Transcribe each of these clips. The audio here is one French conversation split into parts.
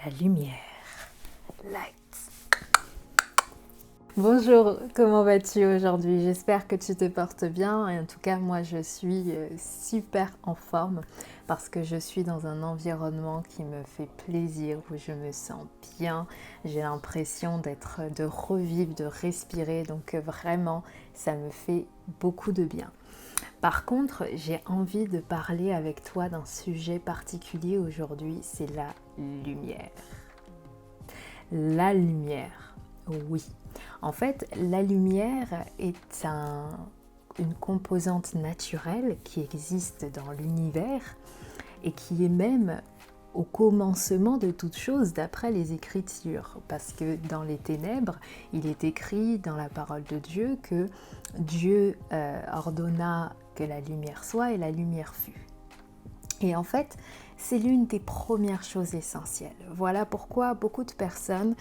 la lumière. Lights. Bonjour, comment vas-tu aujourd'hui? J'espère que tu te portes bien et en tout cas moi je suis super en forme parce que je suis dans un environnement qui me fait plaisir, où je me sens bien, j'ai l'impression de revivre, de respirer, donc vraiment ça me fait beaucoup de bien. Par contre, j'ai envie de parler avec toi d'un sujet particulier aujourd'hui, c'est la lumière. La lumière, oui. En fait, la lumière est une composante naturelle qui existe dans l'univers et qui est même au commencement de toute chose d'après les Écritures. Parce que dans les ténèbres, il est écrit dans la parole de Dieu que Dieu ordonna que la lumière soit et la lumière fut. Et en fait, c'est l'une des premières choses essentielles. Voilà pourquoi beaucoup de personnes,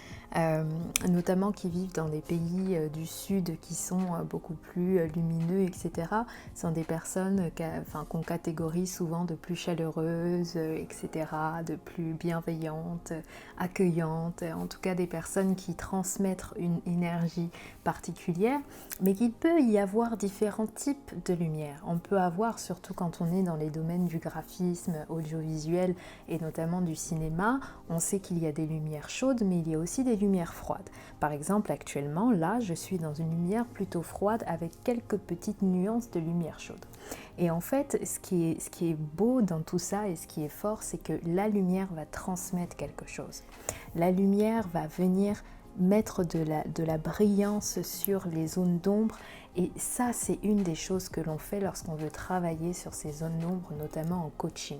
notamment qui vivent dans des pays du Sud qui sont beaucoup plus lumineux, etc., sont des personnes qu'on catégorise souvent de plus chaleureuses, etc., de plus bienveillantes, accueillantes, en tout cas des personnes qui transmettent une énergie particulière, mais qu'il peut y avoir différents types de lumière. On peut avoir, surtout quand on est dans les domaines du graphisme, audiovisuel, et notamment du cinéma, on sait qu'il y a des lumières chaudes, mais il y a aussi des lumières froides. Par exemple, actuellement, là, je suis dans une lumière plutôt froide avec quelques petites nuances de lumière chaude. Et en fait, ce qui est beau dans tout ça et ce qui est fort, c'est que la lumière va transmettre quelque chose. La lumière va venir mettre de la brillance sur les zones d'ombre, et ça, c'est une des choses que l'on fait lorsqu'on veut travailler sur ces zones d'ombre, notamment en coaching.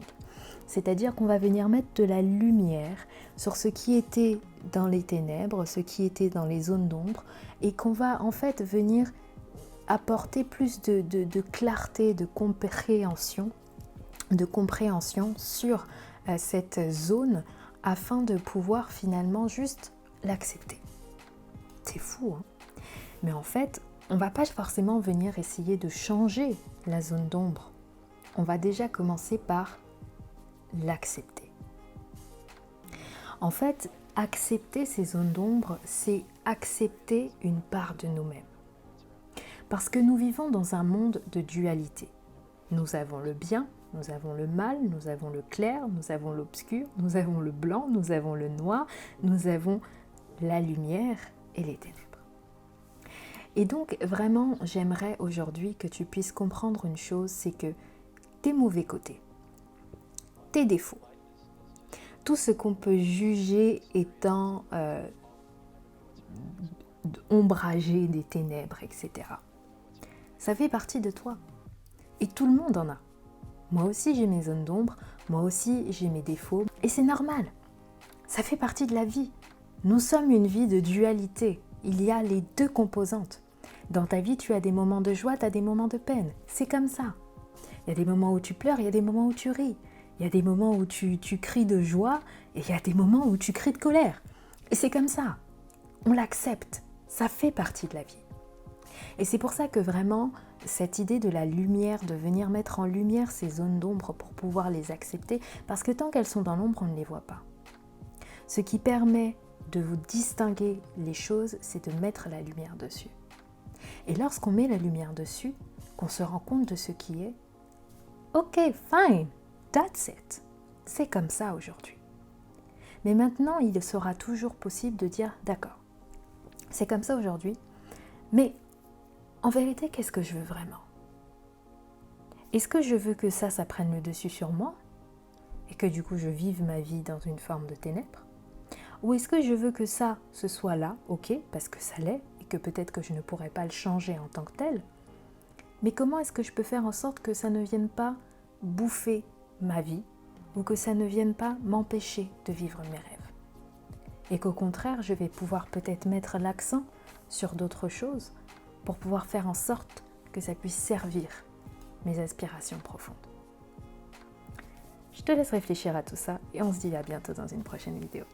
C'est-à-dire qu'on va venir mettre de la lumière sur ce qui était dans les ténèbres, ce qui était dans les zones d'ombre, et qu'on va en fait venir apporter plus de clarté, de compréhension sur cette zone afin de pouvoir finalement juste l'accepter. C'est fou, hein? Mais en fait, on ne va pas forcément venir essayer de changer la zone d'ombre. On va déjà commencer par l'accepter. En fait, accepter ces zones d'ombre, c'est accepter une part de nous-mêmes. Parce que nous vivons dans un monde de dualité. Nous avons le bien, nous avons le mal, nous avons le clair, nous avons l'obscur, nous avons le blanc, nous avons le noir, nous avons la lumière et les ténèbres. Et donc, vraiment, j'aimerais aujourd'hui que tu puisses comprendre une chose, c'est que tes mauvais côtés, tes défauts, tout ce qu'on peut juger étant ombragé des ténèbres, etc., ça fait partie de toi. Et tout le monde en a. Moi aussi, j'ai mes zones d'ombre, moi aussi, j'ai mes défauts. Et c'est normal. Ça fait partie de la vie. Nous sommes une vie de dualité. Il y a les deux composantes. Dans ta vie, tu as des moments de joie, tu as des moments de peine. C'est comme ça. Il y a des moments où tu pleures, il y a des moments où tu ris. Il y a des moments où tu cries de joie et il y a des moments où tu cries de colère. Et c'est comme ça. On l'accepte. Ça fait partie de la vie. Et c'est pour ça que vraiment, cette idée de la lumière, de venir mettre en lumière ces zones d'ombre pour pouvoir les accepter, parce que tant qu'elles sont dans l'ombre, on ne les voit pas. Ce qui permet de vous distinguer les choses, c'est de mettre la lumière dessus. Et lorsqu'on met la lumière dessus, qu'on se rend compte de ce qui est, ok, fine, that's it. C'est comme ça aujourd'hui. Mais maintenant, il sera toujours possible de dire, d'accord, c'est comme ça aujourd'hui, mais en vérité, qu'est-ce que je veux vraiment? Est-ce que je veux que ça prenne le dessus sur moi et que du coup je vive ma vie dans une forme de ténèbres? Ou est-ce que je veux que ça, ce soit là, ok, parce que ça l'est, et que peut-être que je ne pourrais pas le changer en tant que tel, mais comment est-ce que je peux faire en sorte que ça ne vienne pas bouffer ma vie, ou que ça ne vienne pas m'empêcher de vivre mes rêves? Et qu'au contraire, je vais pouvoir peut-être mettre l'accent sur d'autres choses pour pouvoir faire en sorte que ça puisse servir mes aspirations profondes. Je te laisse réfléchir à tout ça et on se dit à bientôt dans une prochaine vidéo.